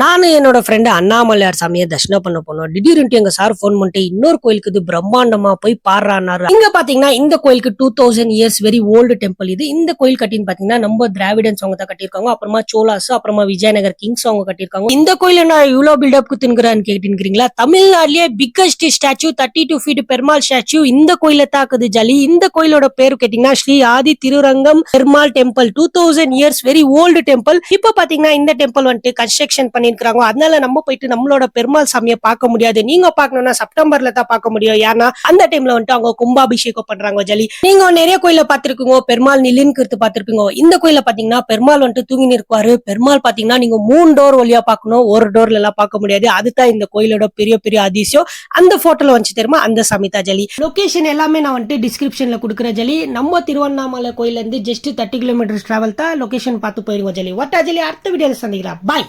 நானு என்னோட ஃப்ரெண்டு அண்ணாமலையார் சாமியை தரிசனம் பண்ண போனோம். திடீர்னு எங்க சார் போன் பண்ணிட்டு இன்னொரு கோயிலுக்கு இது பிரம்மாண்டமா போய் பாடுறாரு. இங்க பாத்தீங்கன்னா இந்த கோயிலுக்கு 2000 இயர்ஸ் வெரி ஓல்டு டெம்பிள் இது. இந்த கோயில் கட்டின்னு பாத்தீங்கன்னா நம்ம திராவிடன்ஸ் அவங்க தான் கட்டியிருக்காங்க. அப்புறமா சோலாஸ், அப்புறமா விஜயநகர் கிங்ஸ் அவங்க கட்டியிருக்காங்க. இந்த கோயில நான் இவ்வளவு பில்டப் குத்துங்கிறான்னு கேட்டுக்கிறீங்களா? தமிழ்நாட்டிலேயே biggest statue 32 feet Perumal statue இந்த கோயில தாக்குது ஜலி. இந்த கோயிலோட பேரு கேட்டீங்கன்னா Sri Adi Thirurangam Perumal temple. 2000 years very old temple. இப்ப பாத்தீங்கன்னா இந்த டெம்பிள் வந்துட்டு கன்ஸ்ட்ரக்ஷன் பண்ணிருக்காங்க. அதனால நம்ம போயிட்டு நம்மளோட பெருமாள் சாமியை பார்க்க முடியாது. நீங்க பார்க்கணும்னா செப்டம்பர்ல தான் பார்க்க முடியும். ஏன்னா அந்த டைம்ல வந்துட்டு அவங்க கும்பாபிஷேகம் பண்றாங்க ஜலி. நீங்க நிறைய கோயில பாத்திருக்கீங்க, பெருமாள் நிலின்கிறது பாத்திருப்பீங்க. இந்த கோயில பாத்தீங்கன்னா பெருமாள் வந்துட்டு தூங்கி நிற்பாரு. பெருமாள் பாத்தீங்கன்னா நீங்க 3 டோர் வழியா பார்க்கணும், ஒரு டோர்ல எல்லாம் பார்க்க முடியாது. அதுதான் இந்த கோயிலோட பெரிய பெரிய அதிசயம். அந்த போட்டோல வந்து தெரியுமா அந்த சமிதா ஜலி. லொகேஷன் எல்லாமே நான் வந்துட்டு டிஸ்கிரிப்ஷன்ல கொடுக்குறேன் ஜலி. நம்ம திருவண்ணாமலை கோயில இருந்து ஜஸ்ட் 30 கிலோமீட்டர் டிராவல் தான். லொகேஷன் பார்த்து போயிருங்க ஜலி. ஒட்டா ஜலி அடுத்த வீடியோல சந்திக்கலாம். பாய்.